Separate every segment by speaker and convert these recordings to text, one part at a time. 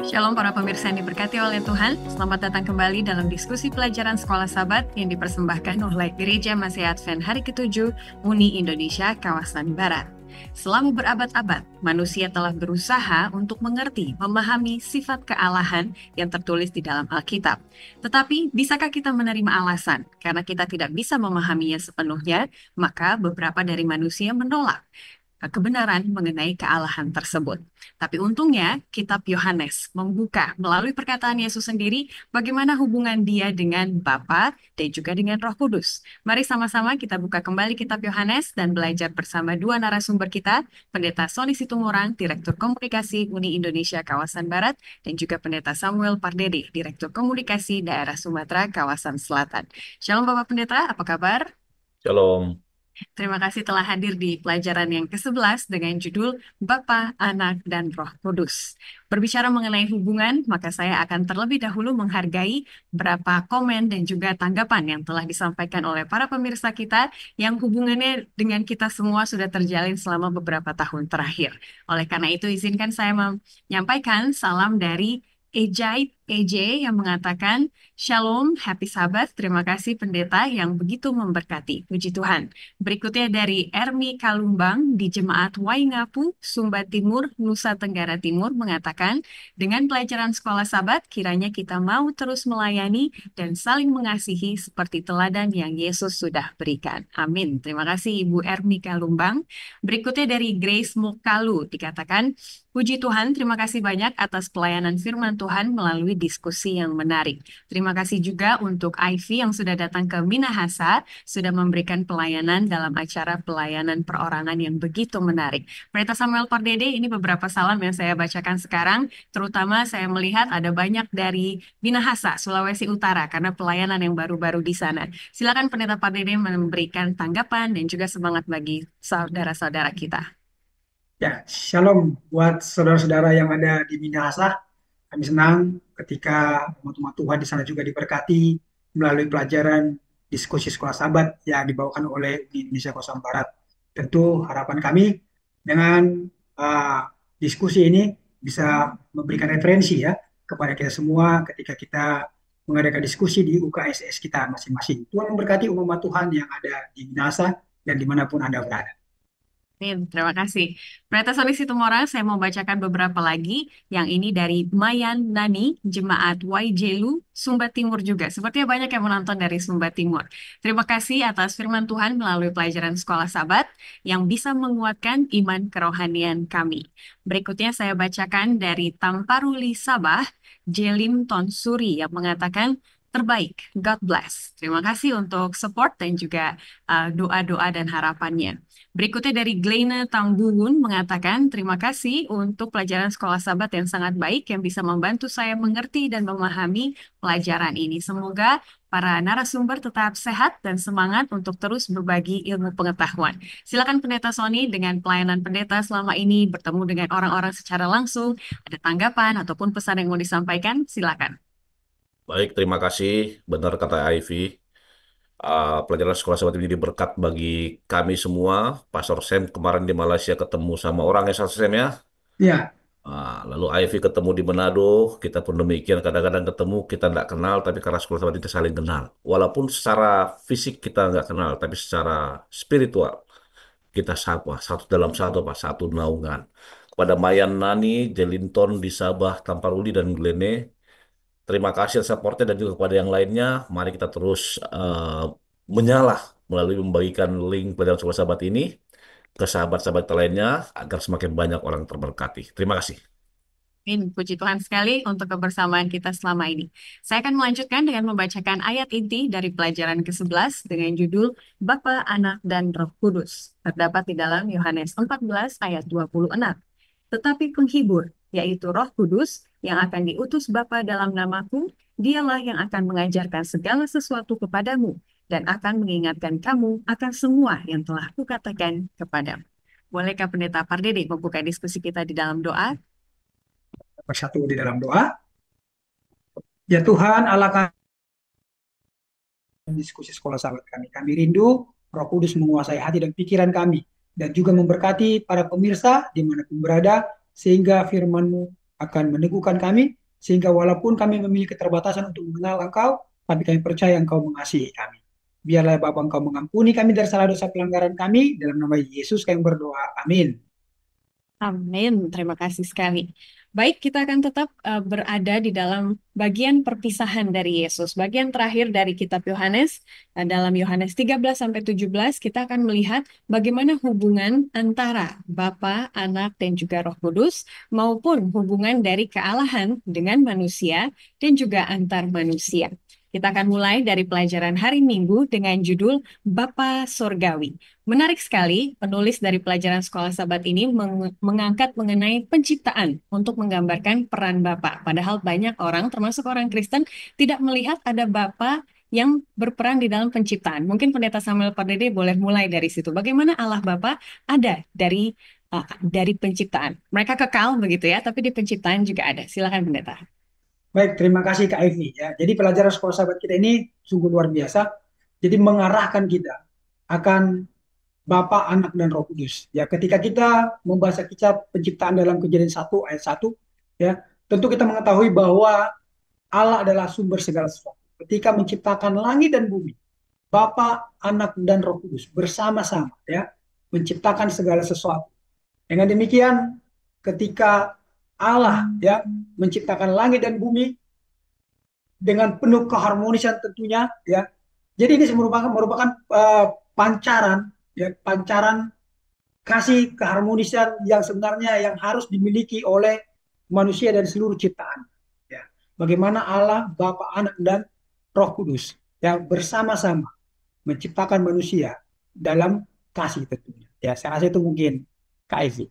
Speaker 1: Shalom para pemirsa yang diberkati oleh Tuhan. Selamat datang kembali dalam diskusi pelajaran Sekolah Sabat yang dipersembahkan oleh Gereja Masih Advent Hari ke-7 Uni Indonesia Kawasan Barat. Selama berabad-abad, manusia telah berusaha untuk mengerti, memahami sifat kealahan yang tertulis di dalam Alkitab. Tetapi, bisakah kita menerima alasan? Karena kita tidak bisa memahaminya sepenuhnya, maka beberapa dari manusia menolak kebenaran mengenai kealahan tersebut. Tapi untungnya, Kitab Yohanes membuka melalui perkataan Yesus sendiri bagaimana hubungan dia dengan Bapa dan juga dengan Roh Kudus. Mari sama-sama kita buka kembali Kitab Yohanes dan belajar bersama dua narasumber kita, Pendeta Sony Situmorang, Direktur Komunikasi Uni Indonesia Kawasan Barat, dan juga Pendeta Samuel Pardede, Direktur Komunikasi Daerah Sumatera Kawasan Selatan. Shalom Bapak Pendeta, apa kabar?
Speaker 2: Shalom.
Speaker 1: Terima kasih telah hadir di pelajaran yang ke-11 dengan judul Bapa, Anak, dan Roh Kudus. Berbicara mengenai hubungan, maka saya akan terlebih dahulu menghargai berapa komen dan juga tanggapan yang telah disampaikan oleh para pemirsa kita yang hubungannya dengan kita semua sudah terjalin selama beberapa tahun terakhir. Oleh karena itu, izinkan saya menyampaikan salam dari EJ yang mengatakan, Shalom, Happy Sabbath, terima kasih pendeta yang begitu memberkati. Puji Tuhan. Berikutnya dari Ermi Kalumbang di Jemaat Waingapu, Sumba Timur, Nusa Tenggara Timur mengatakan, dengan pelajaran sekolah Sabat, kiranya kita mau terus melayani dan saling mengasihi seperti teladan yang Yesus sudah berikan. Amin. Terima kasih Ibu Ermi Kalumbang. Berikutnya dari Grace Mokalu dikatakan, Puji Tuhan, terima kasih banyak atas pelayanan firman Tuhan melalui diskusi yang menarik. Terima kasih juga untuk Ivy yang sudah datang ke Minahasa, sudah memberikan pelayanan dalam acara pelayanan perorangan yang begitu menarik. Pendeta Samuel Pardede, ini beberapa salam yang saya bacakan sekarang, terutama saya melihat ada banyak dari Minahasa, Sulawesi Utara, karena pelayanan yang baru-baru di sana. Silakan Pendeta Pardede memberikan tanggapan dan juga semangat bagi saudara-saudara kita.
Speaker 3: Ya, shalom buat saudara-saudara yang ada di Minahasa. Kami senang ketika umat-umat Tuhan di sana juga diberkati melalui pelajaran diskusi sekolah Sabat yang dibawakan oleh Uni Indonesia Kawasan Barat. Tentu harapan kami dengan uh, diskusi ini bisa memberikan referensi ya kepada kita semua ketika kita mengadakan diskusi di UKSS kita masing-masing. Tuhan memberkati umat Tuhan yang ada di Minahasa dan dimanapun Anda berada.
Speaker 1: Terima kasih. Pendeta Sony Situmorang, saya mau bacakan beberapa lagi. Yang ini dari Mayan Nani, Jemaat Waijelu, Sumba Timur juga. Sepertinya banyak yang menonton dari Sumba Timur. Terima kasih atas firman Tuhan melalui pelajaran Sekolah Sabat yang bisa menguatkan iman kerohanian kami. Berikutnya saya bacakan dari Tamparuli Sabah, Jelim Tonsuri yang mengatakan, terbaik, God bless. Terima kasih untuk support dan juga doa-doa dan harapannya. Berikutnya dari Gleina Tambuhun mengatakan, terima kasih untuk pelajaran sekolah Sabat yang sangat baik yang bisa membantu saya mengerti dan memahami pelajaran ini. Semoga para narasumber tetap sehat dan semangat untuk terus berbagi ilmu pengetahuan. Silakan Pendeta Sony dengan pelayanan pendeta selama ini bertemu dengan orang-orang secara langsung. Ada tanggapan ataupun pesan yang mau disampaikan, silakan.
Speaker 2: Baik, terima kasih. Benar kata Ivy. Pelajaran sekolah sahabat ini jadi berkat bagi kami semua. Pastor Sam kemarin di Malaysia ketemu sama orang ya, Pastor Sam ya.
Speaker 3: Ya,
Speaker 2: Lalu Ivy ketemu di Manado. Kita pun demikian. Kadang-kadang ketemu kita nggak kenal, tapi karena sekolah sahabat kita saling kenal. Walaupun secara fisik kita nggak kenal, tapi secara spiritual kita sama. Satu dalam satu, Pak. Satu naungan. Kepada Mayan Nani, Jelinton di Sabah, Tamparuli, dan Glene, terima kasih atas supportnya dan juga kepada yang lainnya. Mari kita terus menyala melalui membagikan link pelajaran sekolah sahabat ini ke sahabat-sahabat lainnya agar semakin banyak orang terberkati. Terima kasih.
Speaker 1: Amin. Puji Tuhan sekali untuk kebersamaan kita selama ini. Saya akan melanjutkan dengan membacakan ayat inti dari pelajaran ke-11 dengan judul Bapa, Anak, dan Roh Kudus. Terdapat di dalam Yohanes 14 ayat 26. Tetapi penghibur, yaitu Roh Kudus, yang akan diutus Bapa dalam namaku, dialah yang akan mengajarkan segala sesuatu kepadamu dan akan mengingatkan kamu akan semua yang telah kukatakan kepadamu. Bolehkah Pendeta Pardede membuka diskusi kita di dalam doa?
Speaker 3: bersatu di dalam doa. Ya Tuhan, Allah kami, diskusi sekolah sahabat kami. Kami rindu Roh Kudus menguasai hati dan pikiran kami, dan juga memberkati para pemirsa dimanapun berada, sehingga firman-Mu akan meneguhkan kami, Sehingga walaupun kami memiliki keterbatasan untuk mengenal Engkau, tapi kami percaya Engkau mengasihi kami. Biarlah Bapa Engkau mengampuni kami dari salah dosa pelanggaran kami. Dalam nama Yesus kami berdoa. Amin.
Speaker 1: Amin. Terima kasih sekali. Baik, kita akan tetap berada di dalam bagian perpisahan dari Yesus. Bagian terakhir dari kitab Yohanes, dalam Yohanes 13 sampai 17, kita akan melihat bagaimana hubungan antara Bapa, Anak, dan juga Roh Kudus, maupun hubungan dari kealahan dengan manusia dan juga antar manusia. Kita akan mulai dari pelajaran hari Minggu dengan judul Bapa Sorgawi. Menarik sekali, penulis dari pelajaran Sekolah Sabat ini mengangkat mengenai penciptaan untuk menggambarkan peran Bapa. Padahal banyak orang, termasuk orang Kristen, tidak melihat ada Bapa yang berperan di dalam penciptaan. Mungkin Pendeta Samuel Pardede boleh mulai dari situ. Bagaimana Allah Bapa ada dari penciptaan. Mereka kekal begitu ya, tapi di penciptaan juga ada. Silakan Pendeta.
Speaker 3: Baik, terima kasih Kak Evi. Ya, jadi pelajaran Sekolah Sabat kita ini sungguh luar biasa. Jadi mengarahkan kita akan Bapa, Anak, dan Roh Kudus. Ya, ketika kita membaca kitab penciptaan dalam Kejadian 1 ayat 1, ya, tentu kita mengetahui bahwa Allah adalah sumber segala sesuatu. Ketika menciptakan langit dan bumi, Bapa, Anak, dan Roh Kudus bersama-sama ya menciptakan segala sesuatu. Dengan demikian, ketika Allah ya menciptakan langit dan bumi dengan penuh keharmonisan tentunya ya. Jadi ini merupakan pancaran ya, pancaran kasih keharmonisan yang sebenarnya yang harus dimiliki oleh manusia dan seluruh ciptaan. Ya. Bagaimana Allah, Bapa, Anak, dan Roh Kudus yang bersama-sama menciptakan manusia dalam kasih tentunya. Ya, saya rasa itu mungkin Kak Evi.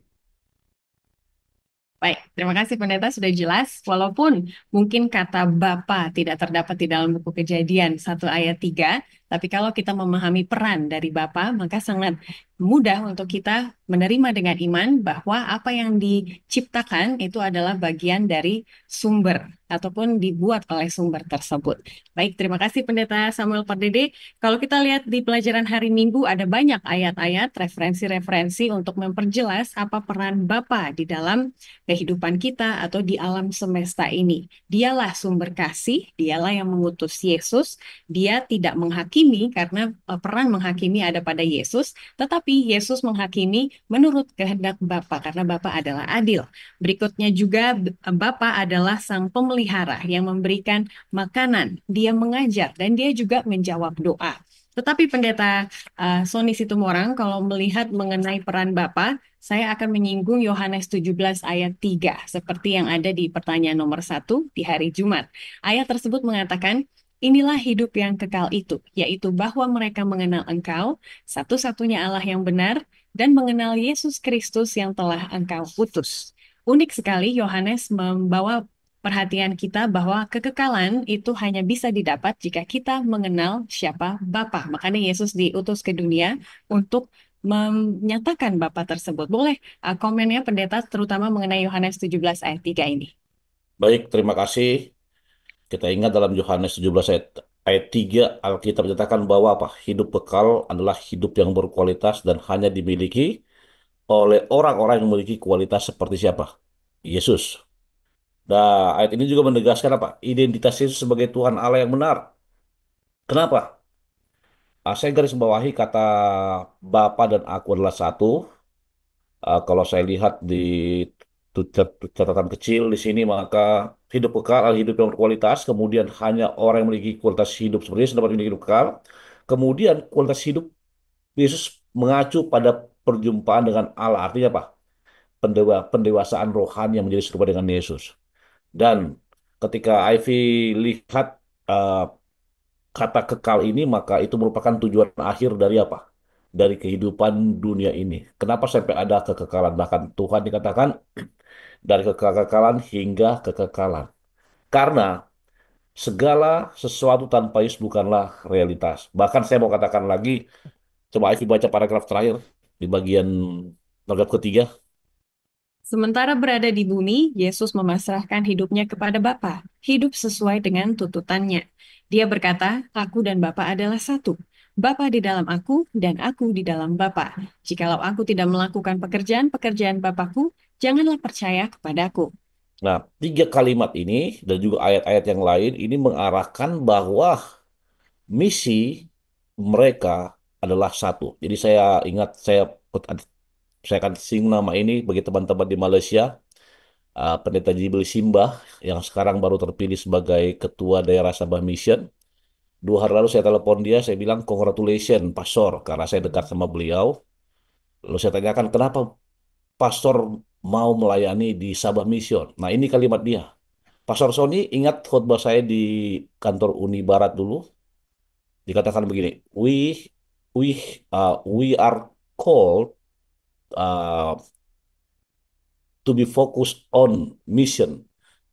Speaker 1: Baik, terima kasih Pendeta sudah jelas. Walaupun mungkin kata Bapa tidak terdapat di dalam buku Kejadian 1 ayat 3, tapi kalau kita memahami peran dari Bapa, maka sangat mudah untuk kita menerima dengan iman bahwa apa yang diciptakan itu adalah bagian dari sumber ataupun dibuat oleh sumber tersebut. Baik, terima kasih Pendeta Samuel Pardede. Kalau kita lihat di pelajaran hari Minggu ada banyak ayat-ayat, referensi-referensi untuk memperjelas apa peran Bapa di dalam kehidupan kita atau di alam semesta ini. Dialah sumber kasih, dialah yang mengutus Yesus. Dia tidak menghakimi karena peran menghakimi ada pada Yesus, tetapi Yesus menghakimi menurut kehendak Bapa karena Bapa adalah adil. Berikutnya juga Bapa adalah sang pemelihara yang memberikan makanan, dia mengajar dan dia juga menjawab doa. Tetapi Pendeta Sony Situmorang, kalau melihat mengenai peran Bapa, saya akan menyinggung Yohanes 17 ayat 3, seperti yang ada di pertanyaan nomor 1 di hari Jumat. Ayat tersebut mengatakan, inilah hidup yang kekal itu, yaitu bahwa mereka mengenal Engkau, satu-satunya Allah yang benar, dan mengenal Yesus Kristus yang telah Engkau utus. Unik sekali Yohanes membawa perhatian kita bahwa kekekalan itu hanya bisa didapat jika kita mengenal siapa Bapa. Makanya Yesus diutus ke dunia untuk menyatakan Bapa tersebut. Boleh komennya Pendeta terutama mengenai Yohanes 17 ayat 3 ini.
Speaker 2: Baik, terima kasih. Kita ingat dalam Yohanes 17 ayat 3, Alkitab menyatakan bahwa apa? Hidup kekal adalah hidup yang berkualitas dan hanya dimiliki oleh orang-orang yang memiliki kualitas seperti siapa? Yesus. Nah, ayat ini juga menegaskan apa? Identitas Yesus sebagai Tuhan Allah yang benar. Kenapa? Saya garis bawahi kata Bapa dan Aku adalah satu. Kalau saya lihat di catatan kecil di sini, maka hidup kekal adalah hidup yang berkualitas. Kemudian hanya orang yang memiliki kualitas hidup seperti ini dapat memiliki hidup kekal. Kemudian kualitas hidup Yesus mengacu pada perjumpaan dengan Allah. Artinya apa? Pendewasaan rohani yang menjadi serupa dengan Yesus. Dan ketika Ivy lihat uh, kata kekal ini, maka itu merupakan tujuan akhir dari apa? Dari kehidupan dunia ini. Kenapa sampai ada kekekalan? Bahkan Tuhan dikatakan dari kekekalan hingga kekekalan. Karena segala sesuatu tanpa Yesus bukanlah realitas. Bahkan saya mau katakan lagi, coba Ivy baca paragraf terakhir di bagian paragraf ketiga.
Speaker 1: Sementara berada di bumi, Yesus memasrahkan hidupnya kepada Bapa, hidup sesuai dengan tuntutannya. Dia berkata, aku dan Bapa adalah satu. Bapa di dalam aku dan aku di dalam Bapa. Jikalau aku tidak melakukan pekerjaan-pekerjaan Bapakku, janganlah percaya kepadaku.
Speaker 2: Nah, tiga kalimat ini dan juga ayat-ayat yang lain ini mengarahkan bahwa misi mereka adalah satu. Jadi saya ingat saya akan singgung nama ini bagi teman-teman di Malaysia, Pendeta Jibril Simbah yang sekarang baru terpilih sebagai Ketua Daerah Sabah Mission. 2 hari lalu saya telepon dia, saya bilang congratulations Pastor, karena saya dekat sama beliau. Lalu saya tanyakan kenapa Pastor mau melayani di Sabah Mission. Nah ini kalimat dia. Pastor Sony ingat khotbah saya di kantor Uni Barat dulu, dikatakan begini, we we are called uh, to be focused on mission,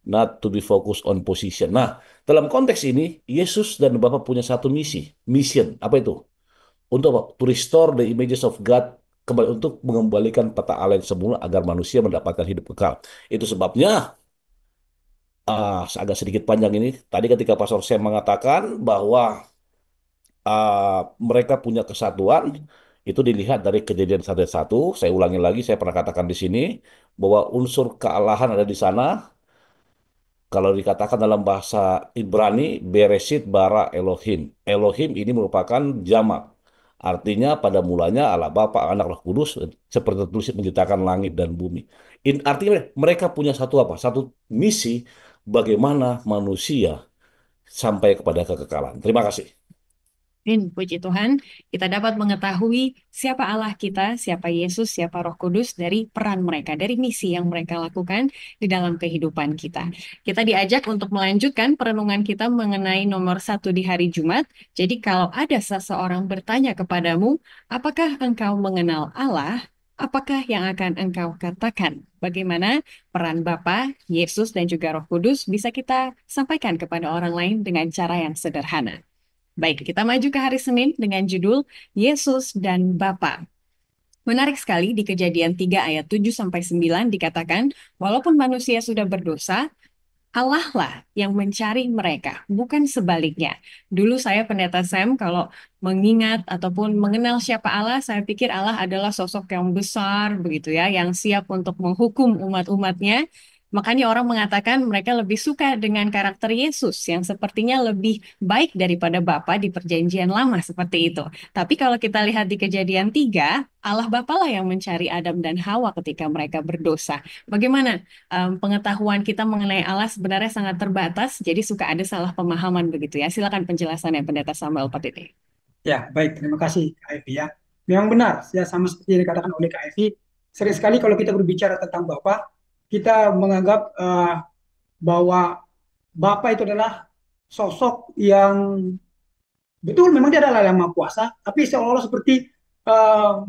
Speaker 2: not to be focused on position. Nah, dalam konteks ini, Yesus dan Bapa punya satu misi, mission. Apa itu? Untuk apa? To restore the images of God, kembali untuk mengembalikan tata Allah yang semula agar manusia mendapatkan hidup kekal. Itu sebabnya, agak sedikit panjang ini. Tadi ketika Pastor Sam mengatakan bahwa mereka punya kesatuan, itu dilihat dari Kejadian 1:1. Saya ulangi lagi, saya pernah katakan di sini bahwa unsur kealahan ada di sana. Kalau dikatakan dalam bahasa Ibrani, Bereshit bara Elohim. Elohim ini merupakan jamak. Artinya pada mulanya Allah Bapa, Anak, Roh Kudus, seperti tertulis menciptakan langit dan bumi. Artinya mereka punya satu apa? Satu misi bagaimana manusia sampai kepada kekekalan. Terima kasih.
Speaker 1: Puji Tuhan, kita dapat mengetahui siapa Allah kita, siapa Yesus, siapa Roh Kudus dari peran mereka, dari misi yang mereka lakukan di dalam kehidupan kita. Kita diajak untuk melanjutkan perenungan kita mengenai nomor 1 di hari Jumat. Jadi kalau ada seseorang bertanya kepadamu, apakah engkau mengenal Allah? Apakah yang akan engkau katakan? Bagaimana peran Bapa, Yesus, dan juga Roh Kudus bisa kita sampaikan kepada orang lain dengan cara yang sederhana. Baik, kita maju ke hari Senin dengan judul Yesus dan Bapa. Menarik sekali di Kejadian 3 ayat 7-9 dikatakan, walaupun manusia sudah berdosa, Allah lah yang mencari mereka, bukan sebaliknya. Dulu saya Pendeta Sam, kalau mengingat ataupun mengenal siapa Allah, saya pikir Allah adalah sosok yang besar, begitu ya, yang siap untuk menghukum umat-umatnya. Makanya orang mengatakan mereka lebih suka dengan karakter Yesus yang sepertinya lebih baik daripada Bapa di Perjanjian Lama seperti itu. Tapi kalau kita lihat di Kejadian 3, Allah Bapa lah yang mencari Adam dan Hawa ketika mereka berdosa. Bagaimana pengetahuan kita mengenai Allah sebenarnya sangat terbatas, jadi suka ada salah pemahaman begitu ya. Silakan penjelasannya Pendeta Samuel Patiti.
Speaker 3: Ya, baik. Terima kasih, Kak Evi ya. Memang benar, ya sama seperti yang dikatakan oleh Kak Evi, sering sekali kalau kita berbicara tentang Bapa, kita menganggap bahwa Bapa itu adalah sosok yang betul memang dia adalah yang maha kuasa, tapi seolah-olah seperti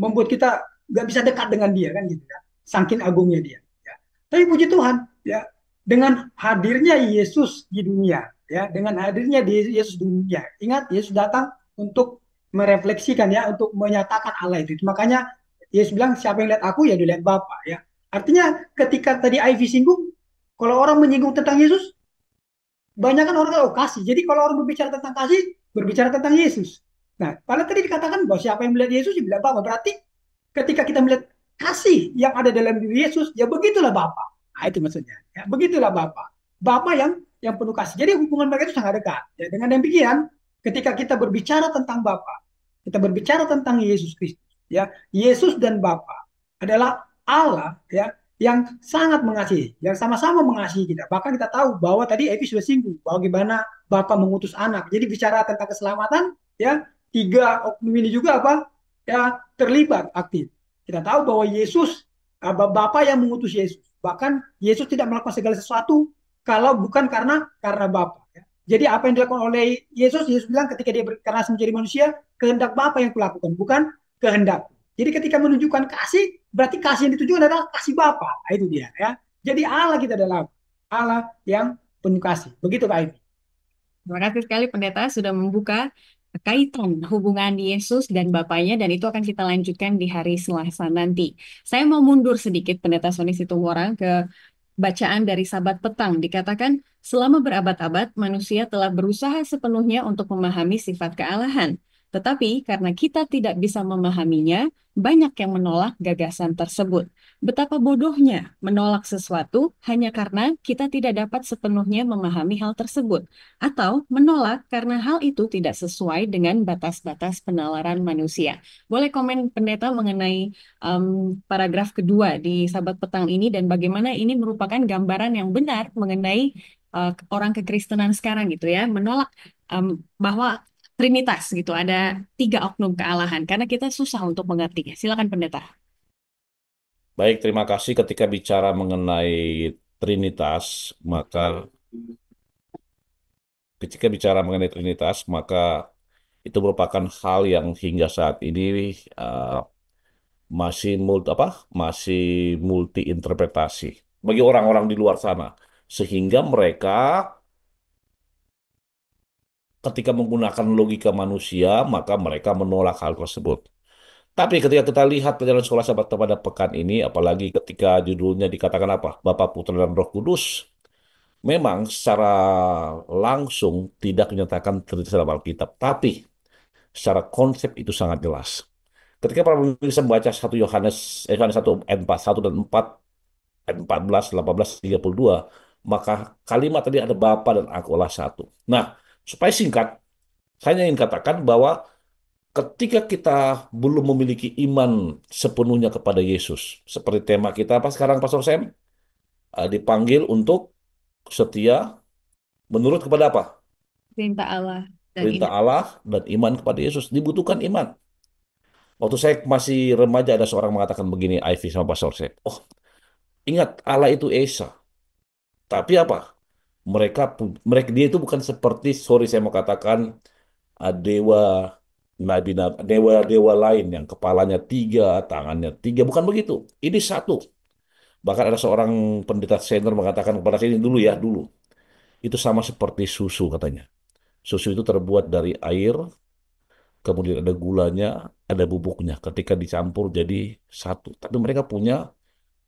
Speaker 3: membuat kita nggak bisa dekat dengan dia kan gitu ya, saking agungnya dia. Ya. Tapi puji Tuhan, ya dengan hadirnya Yesus di dunia, ya dengan hadirnya Yesus di dunia, ingat Yesus datang untuk merefleksikan ya, untuk menyatakan Allah itu. Makanya Yesus bilang siapa yang lihat aku ya dilihat Bapa ya. Artinya ketika tadi Ivy singgung, kalau orang menyinggung tentang Yesus, banyak kan orang tahu kasih. Jadi kalau orang berbicara tentang kasih, berbicara tentang Yesus. Nah, padahal tadi dikatakan bahwa siapa yang melihat Yesus, ya bilang Bapa. Berarti ketika kita melihat kasih yang ada dalam diri Yesus, ya begitulah Bapa. Nah, itu maksudnya. Ya, begitulah Bapa. Bapa yang penuh kasih. Jadi hubungan mereka itu sangat dekat. Ya, dengan demikian, ketika kita berbicara tentang Bapa, kita berbicara tentang Yesus Kristus. Ya, Yesus dan Bapa adalah Allah ya yang sangat mengasihi, yang sama-sama mengasihi kita. Bahkan kita tahu bahwa tadi Evi sudah singgung bahwa bagaimana Bapa mengutus anak. Jadi bicara tentang keselamatan, ya tiga oknum ini juga apa? Ya terlibat aktif. Kita tahu bahwa Yesus, Bapa yang mengutus Yesus. Bahkan Yesus tidak melakukan segala sesuatu kalau bukan karena Bapa. Ya. Jadi apa yang dilakukan oleh Yesus, Yesus bilang ketika dia berkarena menjadi manusia, kehendak Bapa yang kulakukan, bukan kehendak. Jadi ketika menunjukkan kasih, berarti kasih yang ditujukan adalah kasih Bapa. Nah, itu dia ya. Jadi Allah kita adalah Allah yang penuh kasih. Begitu Kak Ivy.
Speaker 1: Terima kasih sekali Pendeta sudah membuka kaitan hubungan Yesus dan Bapaknya, dan itu akan kita lanjutkan di hari Selasa nanti. Saya mau mundur sedikit Pendeta Sony Situmorang ke bacaan dari Sabat petang. Dikatakan, selama berabad-abad manusia telah berusaha sepenuhnya untuk memahami sifat kealahan. Tetapi karena kita tidak bisa memahaminya, banyak yang menolak gagasan tersebut. Betapa bodohnya menolak sesuatu hanya karena kita tidak dapat sepenuhnya memahami hal tersebut, atau menolak karena hal itu tidak sesuai dengan batas-batas penalaran manusia. Boleh komen pendeta mengenai paragraf kedua di Sabat Petang ini dan bagaimana ini merupakan gambaran yang benar mengenai orang kekristenan sekarang gitu ya, menolak bahwa Trinitas gitu, ada tiga oknum kealahan karena kita susah untuk mengertinya. Silakan pendeta.
Speaker 2: Baik, terima kasih. Ketika bicara mengenai Trinitas, maka itu merupakan hal yang hingga saat ini uh, masih masih multi interpretasi bagi orang-orang di luar sana, sehingga mereka ketika menggunakan logika manusia maka mereka menolak hal tersebut. Tapi ketika kita lihat perjalanan sekolah sahabat pada pekan ini, apalagi ketika judulnya dikatakan apa? Bapa, Putra, dan Roh Kudus, memang secara langsung tidak menyatakan tertulis dalam Alkitab, tapi secara konsep itu sangat jelas. Ketika para pemirsa membaca 1 ayat 4, 1 dan 4, ayat 14, 18, 32, maka kalimat tadi ada Bapa dan Aku adalah satu. Nah, supaya singkat, saya ingin katakan bahwa ketika kita belum memiliki iman sepenuhnya kepada Yesus, seperti tema kita apa sekarang, Pastor Sam? Dipanggil untuk setia menurut kepada apa?
Speaker 1: Perintah Allah dan
Speaker 2: Perintah
Speaker 1: iman.
Speaker 2: Allah dan iman kepada Yesus. Dibutuhkan iman. Waktu saya masih remaja ada seorang mengatakan begini, Ivy sama Pastor Sam. Oh, ingat Allah itu Esa. Tapi apa? Mereka dia itu bukan seperti, sorry saya mau katakan, dewa dewa lain yang kepalanya tiga, tangannya tiga, bukan begitu. Ini satu. Bahkan ada seorang pendeta senior mengatakan kepada saya ini dulu ya, dulu. Itu sama seperti susu katanya. Susu itu terbuat dari air, kemudian ada gulanya, ada bubuknya. Ketika dicampur jadi satu. Tapi mereka punya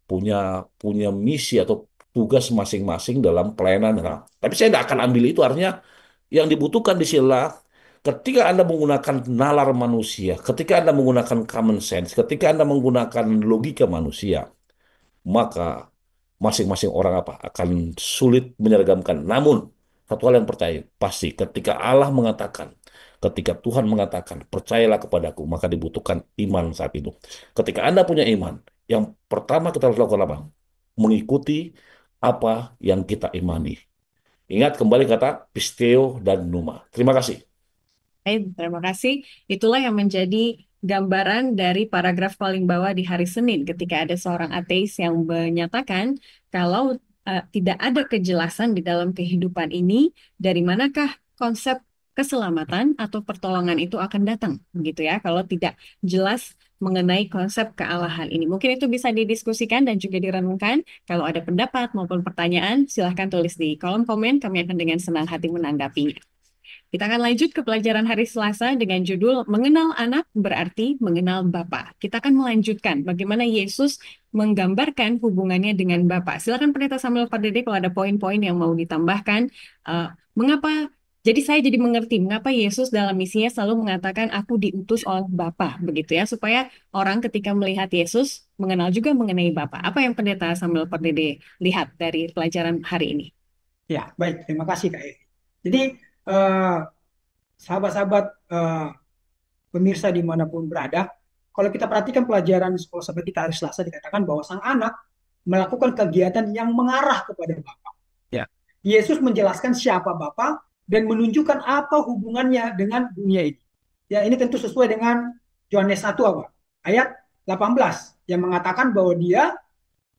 Speaker 2: punya punya misi atau tugas masing-masing dalam pelayanan. Nah, tapi saya tidak akan ambil itu, artinya yang dibutuhkan di sila ketika Anda menggunakan nalar manusia, ketika Anda menggunakan common sense, ketika Anda menggunakan logika manusia, maka masing-masing orang apa akan sulit menyeragamkan. Namun satu hal yang percaya pasti ketika Allah mengatakan, ketika Tuhan mengatakan percayalah kepadaku, maka dibutuhkan iman saat itu. Ketika Anda punya iman, yang pertama kita harus lakukan apa? Mengikuti apa yang kita imani. Ingat kembali kata pisteo dan numa. Terima kasih.
Speaker 1: Terima kasih. Itulah yang menjadi gambaran dari paragraf paling bawah di hari Senin ketika ada seorang ateis yang menyatakan kalau tidak ada kejelasan di dalam kehidupan ini, dari manakah konsep keselamatan atau pertolongan itu akan datang, begitu ya, kalau tidak jelas mengenai konsep kealahan ini. Mungkin itu bisa didiskusikan dan juga direnungkan. Kalau ada pendapat maupun pertanyaan, silahkan tulis di kolom komen. Kami akan dengan senang hati menanggapinya. Kita akan lanjut ke pelajaran hari Selasa dengan judul Mengenal Anak Berarti Mengenal Bapa. Kita akan melanjutkan bagaimana Yesus menggambarkan hubungannya dengan Bapa. Silakan Pendeta Samuel Pardede kalau ada poin-poin yang mau ditambahkan. Mengapa? Jadi saya jadi mengerti mengapa Yesus dalam misinya selalu mengatakan aku diutus oleh Bapa, begitu ya, supaya orang ketika melihat Yesus mengenal juga mengenai Bapa. Apa yang Pendeta Samuel Pardede lihat dari pelajaran hari ini?
Speaker 3: Ya, baik. Terima kasih, Kak Evi. Jadi, sahabat-sahabat pemirsa dimanapun berada, kalau kita perhatikan pelajaran sekolah sahabat kita hari Selasa dikatakan bahwa sang anak melakukan kegiatan yang mengarah kepada Bapa. Ya. Yesus menjelaskan siapa Bapa dan menunjukkan apa hubungannya dengan dunia ini. Ya, ini tentu sesuai dengan Yohanes 1 ayat 18 yang mengatakan bahwa dia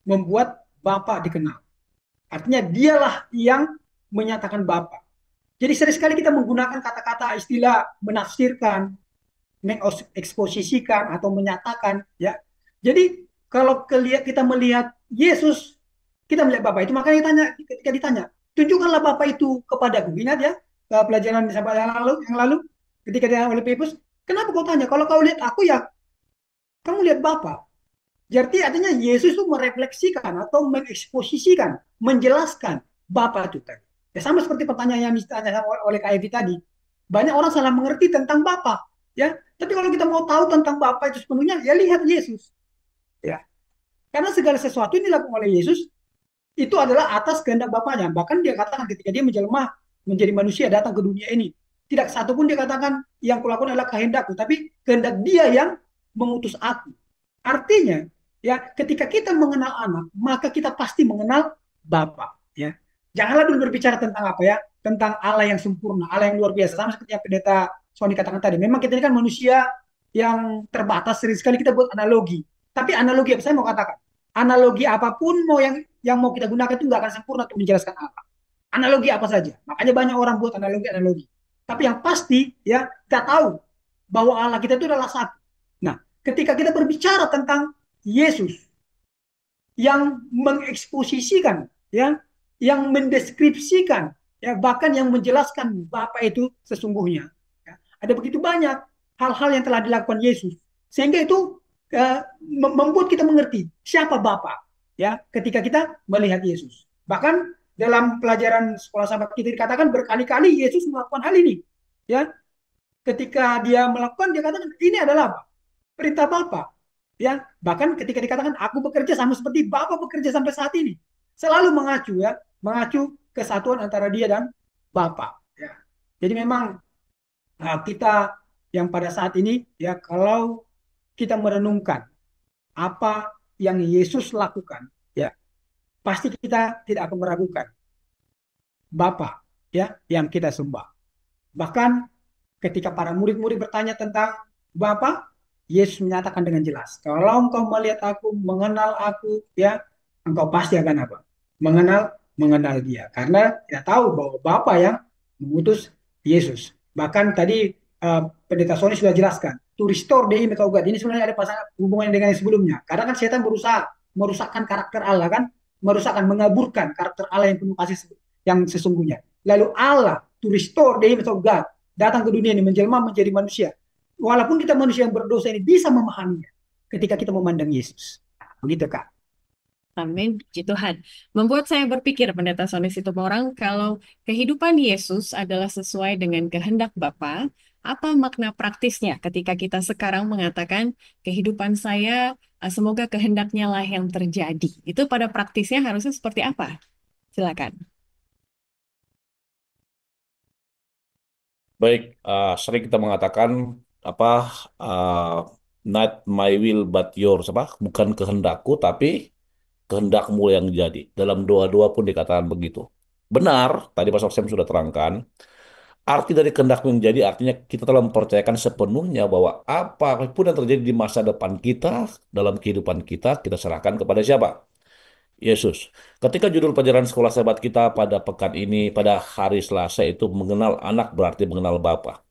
Speaker 3: membuat Bapa dikenal. Artinya dialah yang menyatakan Bapa. Jadi sering sekali kita menggunakan kata-kata istilah menafsirkan, mengeksposisikan atau menyatakan, ya. Jadi kalau kita melihat Yesus, kita melihat Bapa itu, makanya ketika ditanya, tunjukkanlah Bapa itu kepadaku. Ingat ya, pelajaran sahabat yang lalu ketika dia oleh Petrus, kenapa kau tanya? Kalau kau lihat aku ya, kamu lihat Bapa. Jadi artinya Yesus itu merefleksikan atau mengeksposisikan, menjelaskan Bapa itu tadi. Ya sama seperti pertanyaan yang ditanya oleh Kak Evi tadi. Banyak orang salah mengerti tentang Bapa. ya. Tapi kalau kita mau tahu tentang Bapa itu sepenuhnya, ya lihat Yesus, ya. Karena segala sesuatu yang dilakukan oleh Yesus itu adalah atas kehendak Bapaknya. Bahkan dia katakan ketika dia menjelma menjadi manusia datang ke dunia ini, tidak satu pun dia katakan yang kulakukan adalah kehendakku, tapi kehendak dia yang mengutus aku. Artinya, ya ketika kita mengenal anak, maka kita pasti mengenal Bapa. Ya, janganlah dulu berbicara tentang apa ya, tentang Allah yang sempurna, Allah yang luar biasa. Sama seperti yang pendeta Sony katakan tadi. Memang kita ini kan manusia yang terbatas, sering sekali kita buat analogi. Tapi analogi apa saya mau katakan? Analogi apapun mau yang mau kita gunakan itu nggak akan sempurna untuk menjelaskan apa. Analogi apa saja. Makanya banyak orang buat analogi-analogi. Tapi yang pasti ya kita tahu bahwa Allah kita itu adalah satu. Nah, ketika kita berbicara tentang Yesus yang mengeksposisikan ya, yang mendeskripsikan ya, bahkan yang menjelaskan Bapa itu sesungguhnya. Ya. Ada begitu banyak hal-hal yang telah dilakukan Yesus sehingga itu membuat kita mengerti siapa Bapa ya ketika kita melihat Yesus. Bahkan dalam pelajaran sekolah sahabat kita dikatakan berkali-kali Yesus melakukan hal ini. Ya, ketika dia melakukan dia katakan ini adalah apa? Perintah Bapa. Ya, bahkan ketika dikatakan aku bekerja sama seperti Bapa bekerja sampai saat ini. Selalu mengacu ya, mengacu kesatuan antara dia dan Bapa. Ya. Jadi memang kita yang pada saat ini ya kalau kita merenungkan apa yang Yesus lakukan, ya pasti kita tidak akan meragukan Bapa ya yang kita sembah. Bahkan ketika para murid-murid bertanya tentang Bapa, Yesus menyatakan dengan jelas, kalau engkau melihat aku, mengenal aku, ya engkau pasti akan apa? Mengenal dia. Karena kita tahu bahwa Bapa yang mengutus Yesus. Bahkan tadi Pendeta Sony sudah jelaskan, to restore the image of God. Ini sebenarnya ada pasangan hubungan dengan yang sebelumnya. Karena kan setan berusaha merusakkan karakter Allah kan, merusakkan, mengaburkan karakter Allah yang penuh kasih yang sesungguhnya. Lalu Allah to restore the image of God datang ke dunia ini menjelma menjadi manusia. Walaupun kita manusia yang berdosa ini bisa memahaminya ketika kita memandang Yesus. Begitu Kak.
Speaker 1: Amin, puji Tuhan. Membuat saya berpikir, Pendeta Sony Situmorang, kalau kehidupan Yesus adalah sesuai dengan kehendak Bapa, apa makna praktisnya ketika kita sekarang mengatakan kehidupan saya, semoga kehendaknya lah yang terjadi. Itu pada praktisnya harusnya seperti apa? Silakan.
Speaker 2: Baik, sering kita mengatakan apa not my will but yours, apa bukan kehendakku tapi kehendakmu yang jadi. Dalam doa-doa pun dikatakan begitu. Benar, tadi Pastor Sam sudah terangkan. Arti dari kehendak menjadi artinya kita telah mempercayakan sepenuhnya bahwa apapun yang terjadi di masa depan kita, dalam kehidupan kita, kita serahkan kepada siapa? Yesus. Ketika judul pelajaran sekolah sahabat kita pada pekan ini, pada hari Selasa itu mengenal anak berarti mengenal Bapa.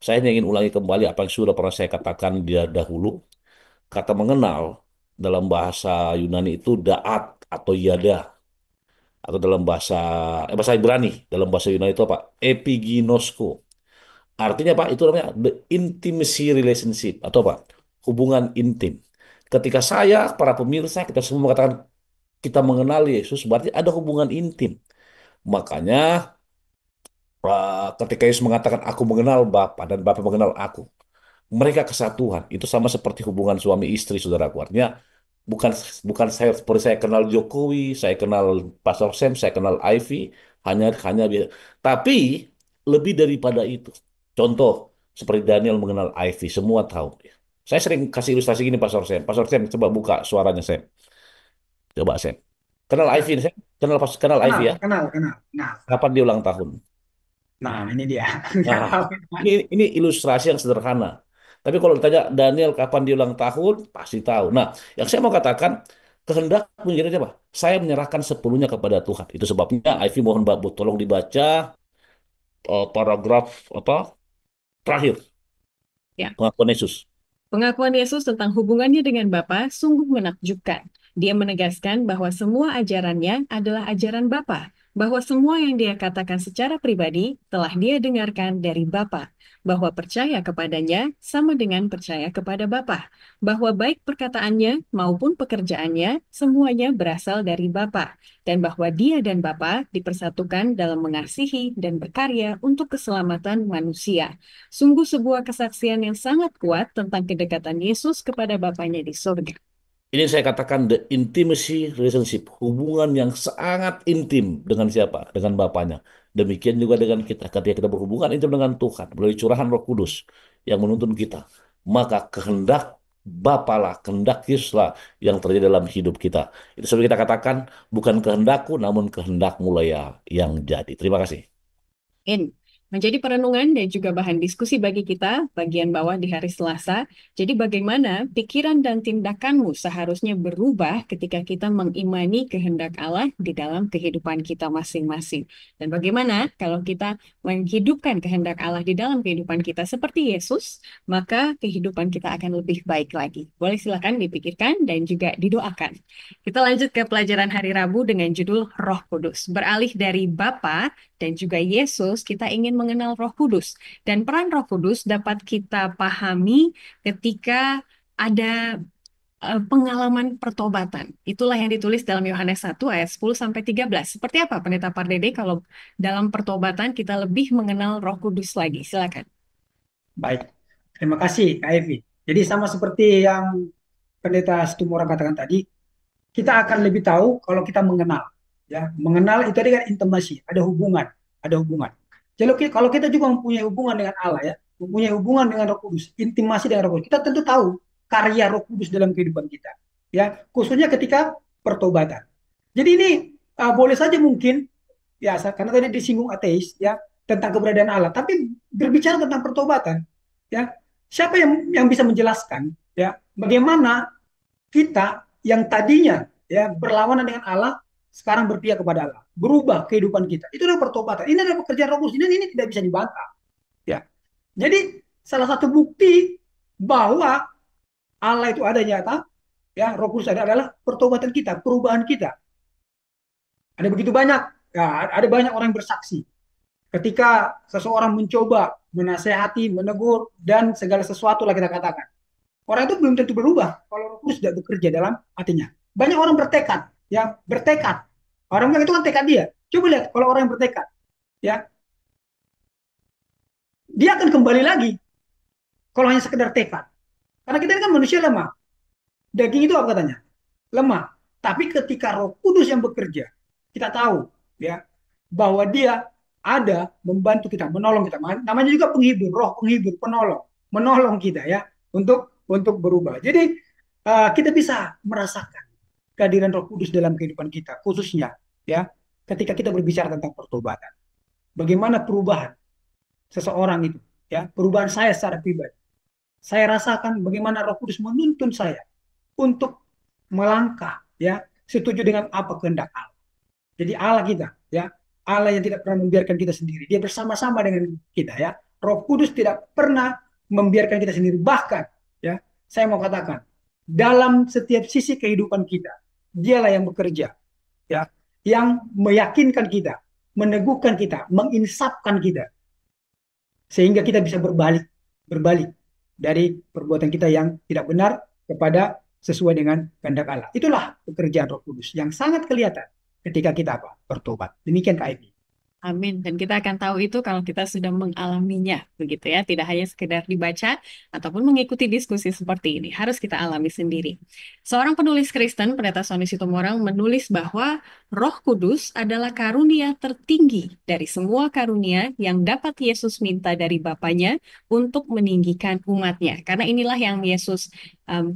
Speaker 2: Saya ingin ulangi kembali apa yang sudah pernah saya katakan dia dahulu. Kata mengenal dalam bahasa Yunani itu daat atau yada. Atau dalam bahasa Ibrani, dalam bahasa Yunani itu apa? Epiginosko. Artinya apa? Itu namanya the intimacy relationship atau apa? Hubungan intim. Ketika saya, para pemirsa, kita semua mengatakan kita mengenal Yesus, berarti ada hubungan intim. Makanya ketika Yesus mengatakan aku mengenal Bapa dan Bapa mengenal aku, mereka kesatuan. Itu sama seperti hubungan suami istri, saudaraku. Artinya bukan bukan saya seperti saya kenal Jokowi, saya kenal Pastor Sam, saya kenal Ivy, hanya tapi lebih daripada itu. Contoh seperti Daniel mengenal Ivy, semua tahu. Saya sering kasih ilustrasi gini Pastor Sam. Pastor Sam coba buka suaranya Sam. Coba Sam. Kenal
Speaker 3: Ya,
Speaker 2: Ivy, Sam? Kenal Ivy
Speaker 3: kenal,
Speaker 2: ya?
Speaker 3: kenal, kenal. Nah,
Speaker 2: Kapan dia ulang tahun?
Speaker 3: nah ini dia. Nggak
Speaker 2: Nah,
Speaker 3: tahu.
Speaker 2: ini ilustrasi yang sederhana. Tapi kalau ditanya Daniel kapan dia ulang tahun, pasti tahu. Nah, yang saya mau katakan, kehendak menjadi apa? Saya menyerahkan sepenuhnya kepada Tuhan. Itu sebabnya Ivy mohon Mbak Bu, tolong dibaca paragraf apa terakhir
Speaker 1: Ya.
Speaker 2: pengakuan Yesus.
Speaker 1: Pengakuan Yesus tentang hubungannya dengan Bapa sungguh menakjubkan. Dia menegaskan bahwa semua ajarannya adalah ajaran Bapa. bahwa semua yang dia katakan secara pribadi telah dia dengarkan dari Bapa, bahwa percaya kepadanya sama dengan percaya kepada Bapa, bahwa baik perkataannya maupun pekerjaannya semuanya berasal dari Bapa, dan bahwa dia dan Bapa dipersatukan dalam mengasihi dan berkarya untuk keselamatan manusia. Sungguh sebuah kesaksian yang sangat kuat tentang kedekatan Yesus kepada Bapanya di surga.
Speaker 2: Ini saya katakan the intimacy relationship, hubungan yang sangat intim dengan siapa? Dengan Bapaknya. Demikian juga dengan kita. Ketika kita berhubungan intim dengan Tuhan, melalui curahan Roh Kudus yang menuntun kita, maka kehendak Bapalah, kehendak Yesuslah yang terjadi dalam hidup kita. Itu sebab kita katakan, bukan kehendakku, namun kehendakmu lah ya yang jadi. Terima kasih.
Speaker 1: In. Menjadi perenungan dan juga bahan diskusi bagi kita bagian bawah di hari Selasa. Jadi bagaimana pikiran dan tindakanmu seharusnya berubah ketika kita mengimani kehendak Allah di dalam kehidupan kita masing-masing. Dan bagaimana kalau kita menghidupkan kehendak Allah di dalam kehidupan kita seperti Yesus, maka kehidupan kita akan lebih baik lagi. Boleh silakan dipikirkan dan juga didoakan. Kita lanjut ke pelajaran hari Rabu dengan judul Roh Kudus. Beralih dari Bapa dan juga Yesus, kita ingin mengenal Roh Kudus. Dan peran Roh Kudus dapat kita pahami ketika ada pengalaman pertobatan. Itulah yang ditulis dalam Yohanes 1 ayat 10 sampai 13. Seperti apa Pendeta Pardede kalau dalam pertobatan kita lebih mengenal Roh Kudus lagi? Silakan.
Speaker 3: Baik, terima kasih Kak Evi. Jadi sama seperti yang Pendeta Situmorang katakan tadi, kita akan lebih tahu kalau kita mengenal. Ya, mengenal itu tadi kan intimasi, ada hubungan, ada hubungan. Jadi kalau kita juga mempunyai hubungan dengan Allah ya, mempunyai hubungan dengan Roh Kudus, intimasi dengan Roh Kudus, kita tentu tahu karya Roh Kudus dalam kehidupan kita. Ya, khususnya ketika pertobatan. Jadi ini boleh saja mungkin ya karena tadi disinggung ateis ya tentang keberadaan Allah, tapi berbicara tentang pertobatan ya, siapa yang bisa menjelaskan ya bagaimana kita yang tadinya ya berlawanan dengan Allah sekarang berpihak kepada Allah, berubah kehidupan kita. Itu adalah pertobatan. Ini adalah pekerjaan Roh Kudus. Ini tidak bisa dibantah. Ya. Jadi salah satu bukti bahwa Allah itu ada nyata, ya Roh Kudus adalah pertobatan kita, perubahan kita. Ada begitu banyak, ya, ada banyak orang yang bersaksi. Ketika seseorang mencoba menasehati, menegur, dan segala sesuatu lah kita katakan. Orang itu belum tentu berubah kalau Roh Kudus tidak bekerja dalam hatinya. Banyak orang bertekad, ya bertekad. Orang bilang itu kan tekad dia. Coba lihat kalau orang yang bertekad, ya dia akan kembali lagi kalau hanya sekedar tekad. Karena kita ini kan manusia lemah. Daging itu apa katanya? Lemah. Tapi ketika Roh Kudus yang bekerja, kita tahu ya bahwa dia ada membantu kita, menolong kita. Namanya juga penghibur, roh penghibur, penolong, menolong kita ya untuk berubah. Jadi kita bisa merasakan kehadiran Roh Kudus dalam kehidupan kita, khususnya ya ketika kita berbicara tentang pertobatan. Bagaimana perubahan seseorang itu, ya perubahan saya secara pribadi. Saya rasakan bagaimana Roh Kudus menuntun saya untuk melangkah, ya setuju dengan apa kehendak Allah. Jadi Allah kita, ya Allah yang tidak pernah membiarkan kita sendiri. Dia bersama-sama dengan kita, ya. Roh Kudus tidak pernah membiarkan kita sendiri. Bahkan, ya, saya mau katakan, dalam setiap sisi kehidupan kita, dialah yang bekerja, ya, yang meyakinkan kita, meneguhkan kita, menginsafkan kita, sehingga kita bisa berbalik dari perbuatan kita yang tidak benar kepada sesuai dengan kehendak Allah. Itulah pekerjaan Roh Kudus yang sangat kelihatan ketika kita bertobat. Demikian Kak Edi.
Speaker 1: Amin. Dan kita akan tahu itu kalau kita sudah mengalaminya, begitu ya. Tidak hanya sekedar dibaca ataupun mengikuti diskusi seperti ini. Harus kita alami sendiri. Seorang penulis Kristen, Pendeta Sony Situmorang, menulis bahwa Roh Kudus adalah karunia tertinggi dari semua karunia yang dapat Yesus minta dari Bapaknya untuk meninggikan umatnya. Karena inilah yang Yesus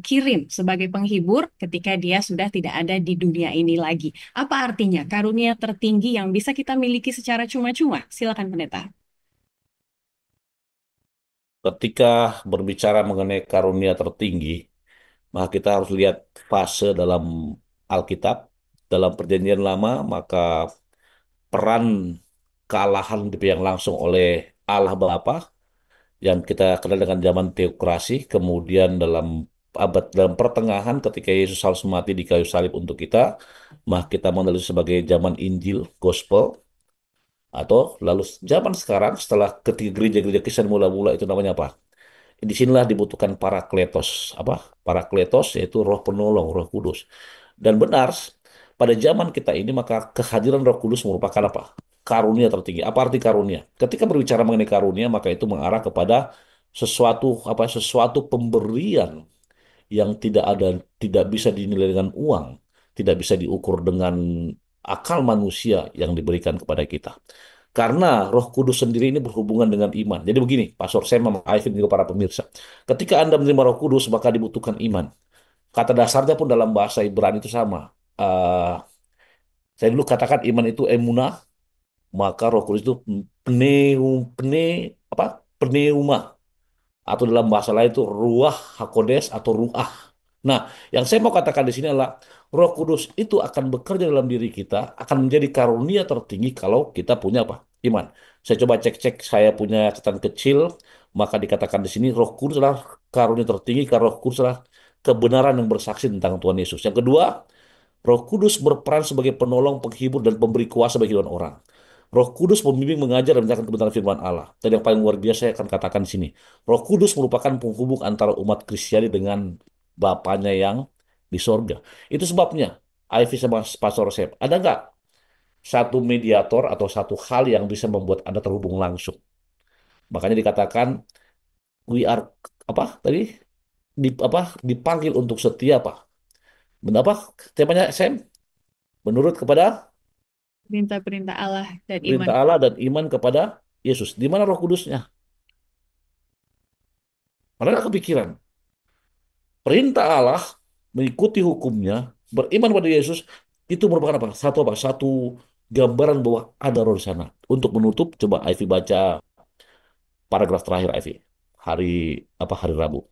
Speaker 1: kirim sebagai penghibur ketika dia sudah tidak ada di dunia ini lagi. Apa artinya karunia tertinggi yang bisa kita miliki secara cuma-cuma? Silakan Pendeta.
Speaker 2: Ketika berbicara mengenai karunia tertinggi, maka kita harus lihat fase dalam Alkitab. Dalam Perjanjian Lama, maka peran kealahan dipegang langsung oleh Allah Bapa yang kita kenal dengan zaman teokrasi, kemudian dalam abad dalam pertengahan ketika Yesus harus mati di kayu salib untuk kita, kita mengenal itu sebagai zaman Injil, Gospel, atau lalu zaman sekarang setelah ketiga gereja-gereja Kristen mula-mula itu namanya apa? Di sinilah dibutuhkan parakletos. Apa? Parakletos yaitu roh penolong, roh kudus. Dan benar, pada zaman kita ini maka kehadiran roh kudus merupakan apa? Karunia tertinggi. Apa arti karunia? Ketika berbicara mengenai karunia, maka itu mengarah kepada sesuatu pemberian yang tidak bisa dinilai dengan uang, tidak bisa diukur dengan akal manusia yang diberikan kepada kita. Karena Roh Kudus sendiri ini berhubungan dengan iman. Jadi begini, Pastor Sam sama Ivan juga para pemirsa. Ketika Anda menerima Roh Kudus, maka dibutuhkan iman. Kata dasarnya pun dalam bahasa Ibrani itu sama. Saya dulu katakan iman itu emunah, maka Roh Kudus itu pneuma, atau dalam bahasa lain itu ruah hakodes atau ruah. Nah, yang saya mau katakan di sini adalah Roh Kudus itu akan bekerja dalam diri kita, akan menjadi karunia tertinggi kalau kita punya apa? Iman. Saya coba cek-cek, saya punya catatan kecil, maka dikatakan di sini Roh Kudus adalah karunia tertinggi karena Roh Kudus adalah kebenaran yang bersaksi tentang Tuhan Yesus. Yang kedua, Roh Kudus berperan sebagai penolong, penghibur, dan pemberi kuasa bagi kehidupan orang. Roh Kudus membimbing, mengajar, dan menjelaskan kebenaran firman Allah. Dan yang paling luar biasa saya akan katakan di sini. Roh Kudus merupakan penghubung antara umat Kristiani dengan Bapaknya yang di sorga. Itu sebabnya, Ivy sama Pastor Sep, ada nggak satu mediator atau satu hal yang bisa membuat Anda terhubung langsung? Makanya dikatakan, we are, apa tadi? Dipanggil untuk setia, Pak. Benar apa temanya, Sam? Menurut kepada
Speaker 1: Perintah-perintah Allah dan iman.
Speaker 2: perintah Allah dan iman kepada Yesus. Di mana Roh Kudusnya? Mana ada kepikiran? Perintah Allah mengikuti hukumnya, beriman pada Yesus itu merupakan apa? Satu gambaran bahwa ada roh di sana. Untuk menutup, coba Ivy baca paragraf terakhir Ivy. Hari Rabu.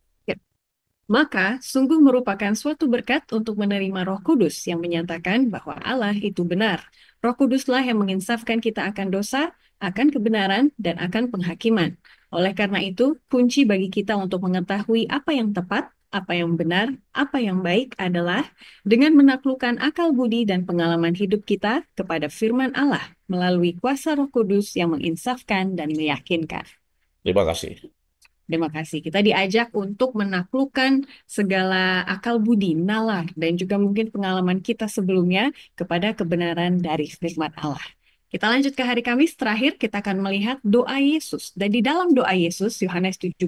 Speaker 1: Maka, sungguh merupakan suatu berkat untuk menerima Roh Kudus yang menyatakan bahwa Allah itu benar. Roh Kuduslah yang menginsafkan kita akan dosa, akan kebenaran, dan akan penghakiman. Oleh karena itu, kunci bagi kita untuk mengetahui apa yang tepat, apa yang benar, apa yang baik adalah dengan menaklukkan akal budi dan pengalaman hidup kita kepada firman Allah melalui kuasa Roh Kudus yang menginsafkan dan meyakinkan.
Speaker 2: Terima kasih.
Speaker 1: Terima kasih. Kita diajak untuk menaklukkan segala akal budi, nalar, dan juga mungkin pengalaman kita sebelumnya kepada kebenaran dari firman Allah. Kita lanjut ke hari Kamis. Terakhir, kita akan melihat doa Yesus. Dan di dalam doa Yesus, Yohanes 17,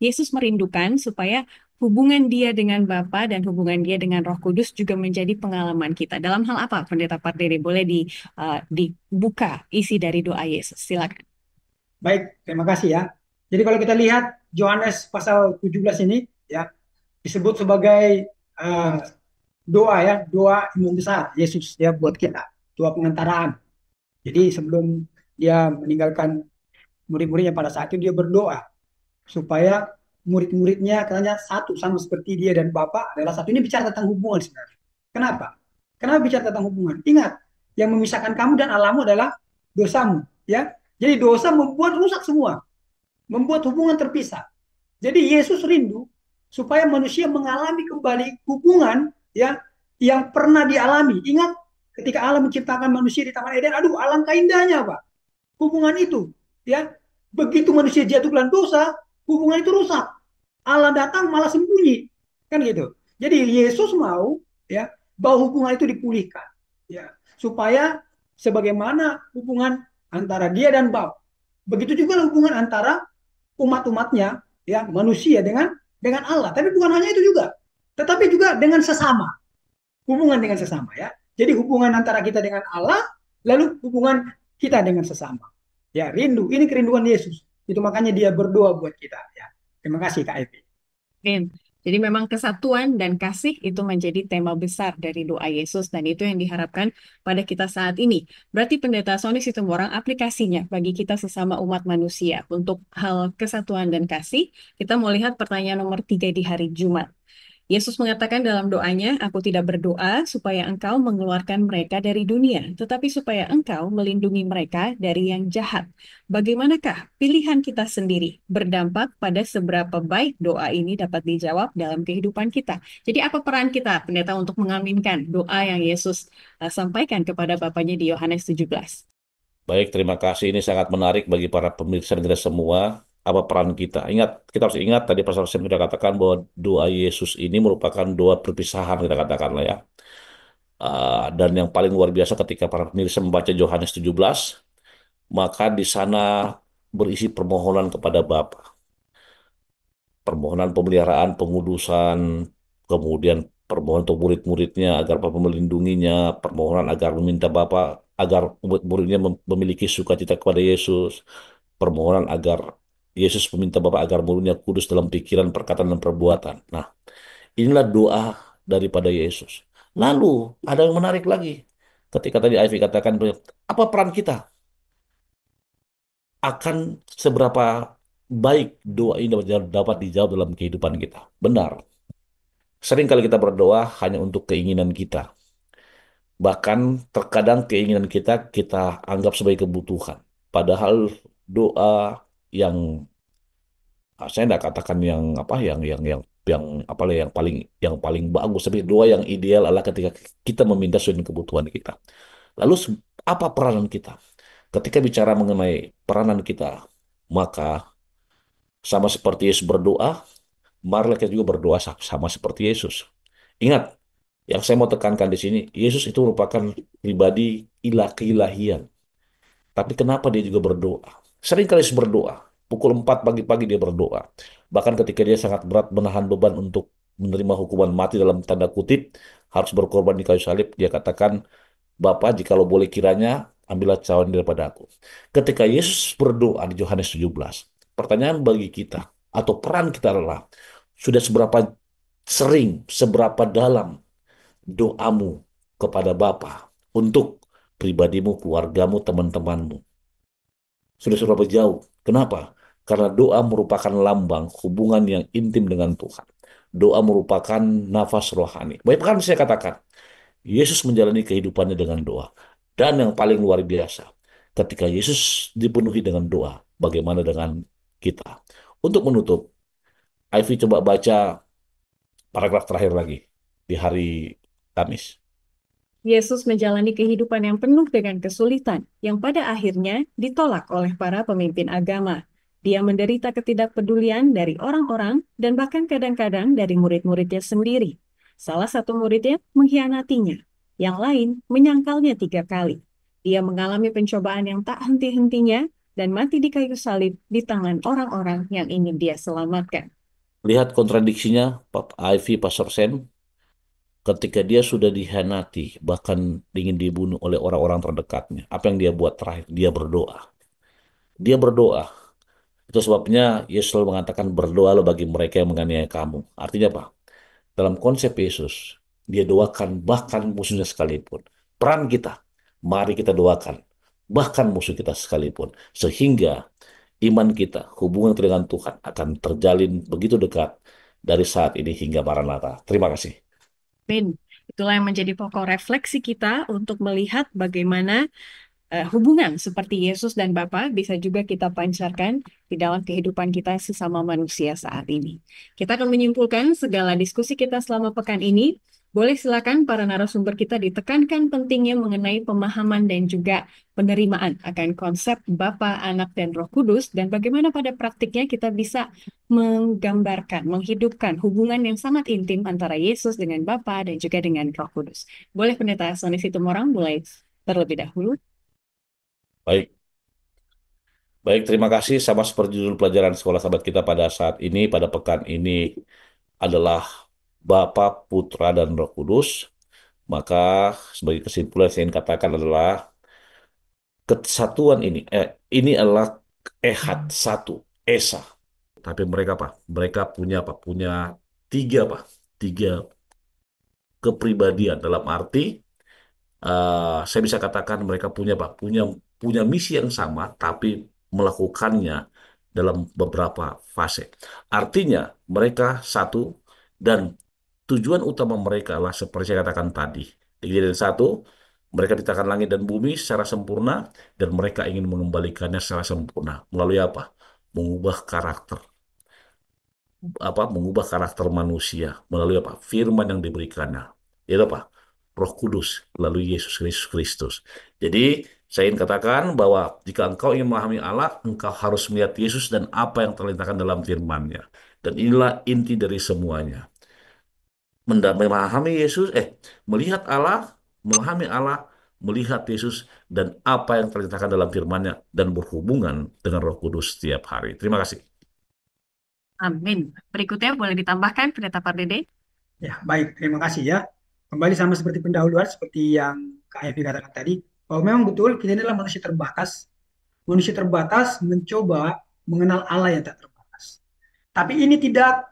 Speaker 1: Yesus merindukan supaya hubungan dia dengan Bapa dan hubungan dia dengan Roh Kudus juga menjadi pengalaman kita. Dalam hal apa, Pendeta Pardede? Boleh dibuka isi dari doa Yesus. Silakan.
Speaker 3: Baik, terima kasih ya. Jadi kalau kita lihat Yohanes pasal 17 ini ya disebut sebagai doa ya, doa imam besar Yesus ya buat kita, doa pengantaraan. Jadi sebelum dia meninggalkan murid-muridnya pada saat itu dia berdoa supaya murid-muridnya katanya satu sama seperti dia dan Bapa adalah satu. Ini bicara tentang hubungan sebenarnya. Kenapa? Kenapa bicara tentang hubungan? Ingat, yang memisahkan kamu dan Allahmu adalah dosamu ya. Jadi dosa membuat rusak semua, membuat hubungan terpisah. Jadi Yesus rindu supaya manusia mengalami kembali hubungan ya yang pernah dialami. Ingat ketika Allah menciptakan manusia di Taman Eden, aduh alangkah indahnya Pak. Hubungan itu ya. Begitu manusia jatuh dalam dosa, hubungan itu rusak. Allah datang malah sembunyi. Kan gitu. Jadi Yesus mau ya bahwa hubungan itu dipulihkan ya supaya sebagaimana hubungan antara dia dan Bapa, begitu juga hubungan antara umat-umatnya ya manusia dengan Allah. Tapi bukan hanya itu juga, tetapi juga dengan sesama. Hubungan dengan sesama ya. Jadi hubungan antara kita dengan Allah, lalu hubungan kita dengan sesama. Ya, rindu. Ini kerinduan Yesus. Itu makanya dia berdoa buat kita ya. Terima kasih Kak Evi.
Speaker 1: Jadi memang kesatuan dan kasih itu menjadi tema besar dari doa Yesus dan itu yang diharapkan pada kita saat ini. Berarti Pendeta Sony Situmorang aplikasinya bagi kita sesama umat manusia untuk hal kesatuan dan kasih, kita mau lihat pertanyaan nomor 3 di hari Jumat. Yesus mengatakan dalam doanya, "Aku tidak berdoa supaya engkau mengeluarkan mereka dari dunia, tetapi supaya engkau melindungi mereka dari yang jahat." Bagaimanakah pilihan kita sendiri berdampak pada seberapa baik doa ini dapat dijawab dalam kehidupan kita? Jadi apa peran kita, pendeta, untuk mengaminkan doa yang Yesus sampaikan kepada Bapaknya di Yohanes 17?
Speaker 2: Baik, terima kasih. Ini sangat menarik bagi para pemirsa dan kita semua. Apa peran kita? Ingat, kita harus ingat tadi Pastor Sam sudah katakan bahwa doa Yesus ini merupakan doa perpisahan, kita katakan lah ya. Dan yang paling luar biasa ketika para pemirsa membaca Yohanes 17, maka di sana berisi permohonan kepada Bapa. Permohonan pemeliharaan, pengudusan, kemudian permohonan untuk murid-muridnya agar Bapa melindunginya, permohonan agar meminta Bapa agar murid-muridnya memiliki sukacita kepada Yesus, permohonan agar Yesus meminta Bapa agar muridnya kudus dalam pikiran, perkataan, dan perbuatan. Nah, inilah doa daripada Yesus. Lalu, ada yang menarik lagi. Ketika tadi Ivy katakan, apa peran kita? Akan seberapa baik doa ini dapat dijawab dalam kehidupan kita. Benar. Sering kali kita berdoa hanya untuk keinginan kita. Bahkan terkadang keinginan kita kita anggap sebagai kebutuhan. Padahal doa yang saya tidak katakan yang apa yang apa lah yang paling bagus, tapi doa yang ideal adalah ketika kita meminta sesuai dengan kebutuhan kita. Lalu apa peranan kita? Ketika bicara mengenai peranan kita, maka sama seperti Yesus berdoa, marilah kita juga berdoa sama seperti Yesus. Ingat, yang saya mau tekankan di sini, Yesus itu merupakan pribadi keilahian. Tapi kenapa dia juga berdoa? Sering kali Yesus berdoa. Pukul 4 pagi-pagi dia berdoa. Bahkan ketika dia sangat berat menahan beban untuk menerima hukuman mati dalam tanda kutip, harus berkorban di kayu salib, dia katakan, "Bapa, jikalau boleh kiranya, ambillah cawan daripada aku." Ketika Yesus berdoa di Yohanes 17, pertanyaan bagi kita, atau peran kita adalah, sudah seberapa sering, seberapa dalam doamu kepada Bapa untuk pribadimu, keluargamu, teman-temanmu. Sudah seberapa jauh? Kenapa? Karena doa merupakan lambang hubungan yang intim dengan Tuhan. Doa merupakan nafas rohani. Bahkan saya katakan, Yesus menjalani kehidupannya dengan doa. Dan yang paling luar biasa, ketika Yesus dipenuhi dengan doa, bagaimana dengan kita? Untuk menutup, Ivy coba baca paragraf terakhir lagi di hari Kamis.
Speaker 1: Yesus menjalani kehidupan yang penuh dengan kesulitan, yang pada akhirnya ditolak oleh para pemimpin agama. Dia menderita ketidakpedulian dari orang-orang dan bahkan kadang-kadang dari murid-muridnya sendiri. Salah satu muridnya mengkhianatinya, yang lain menyangkalnya 3 kali. Dia mengalami pencobaan yang tak henti-hentinya dan mati di kayu salib di tangan orang-orang yang ingin dia selamatkan.
Speaker 2: Lihat kontradiksinya, Pak Ivy, Pastor Sam, ketika dia sudah dikhianati, bahkan ingin dibunuh oleh orang-orang terdekatnya. Apa yang dia buat terakhir? Dia berdoa. Dia berdoa. Itu sebabnya Yesus selalu mengatakan berdoalah bagi mereka yang menganiaya kamu. Artinya apa? Dalam konsep Yesus, dia doakan bahkan musuhnya sekalipun. Peran kita, mari kita doakan. Bahkan musuh kita sekalipun. Sehingga iman kita, hubungan kita dengan Tuhan akan terjalin begitu dekat dari saat ini hingga Maranatha. Terima kasih.
Speaker 1: Amin. Itulah yang menjadi pokok refleksi kita untuk melihat bagaimana hubungan seperti Yesus dan Bapa bisa juga kita pancarkan di dalam kehidupan kita sesama manusia saat ini. Kita akan menyimpulkan segala diskusi kita selama pekan ini. Boleh silakan para narasumber kita ditekankan pentingnya mengenai pemahaman dan juga penerimaan akan konsep Bapa, Anak, dan Roh Kudus dan bagaimana pada praktiknya kita bisa menggambarkan, menghidupkan hubungan yang sangat intim antara Yesus dengan Bapa dan juga dengan Roh Kudus. Boleh Pendeta Soni Situmorang mulai terlebih dahulu.
Speaker 2: Baik. Baik, terima kasih. Sama seperti judul pelajaran sekolah sahabat kita pada saat ini, pada pekan ini adalah Bapa, Putra, dan Roh Kudus. Maka sebagai kesimpulan saya ingin katakan adalah kesatuan ini adalah ehad satu, esa. Tapi mereka apa? Mereka punya apa? Punya tiga apa? Tiga kepribadian dalam arti saya bisa katakan mereka punya apa? Punya misi yang sama, tapi melakukannya dalam beberapa fase. Artinya mereka satu dan tujuan utama mereka adalah seperti saya katakan tadi. Di Kejadian 1, mereka diciptakan langit dan bumi secara sempurna, dan mereka ingin mengembalikannya secara sempurna. Melalui apa? Mengubah karakter. Mengubah karakter manusia. Melalui apa? Firman yang diberikannya. Itu apa? Roh Kudus, melalui Yesus Kristus. Jadi, saya ingin katakan bahwa jika engkau ingin memahami Allah, engkau harus melihat Yesus dan apa yang terletakkan dalam firman-Nya. Dan inilah inti dari semuanya. Memahami Yesus, melihat Allah, memahami Allah, melihat Yesus, dan apa yang terletakkan dalam firman-Nya, dan berhubungan dengan Roh Kudus setiap hari. Terima kasih.
Speaker 1: Amin. Berikutnya boleh ditambahkan Pendeta Pardede?
Speaker 3: Ya, baik. Terima kasih ya. Kembali sama seperti pendahuluan, seperti yang Kak Evi katakan tadi, bahwa memang betul kita ini adalah manusia terbatas. Manusia terbatas mencoba mengenal Allah yang tak terbatas. Tapi ini tidak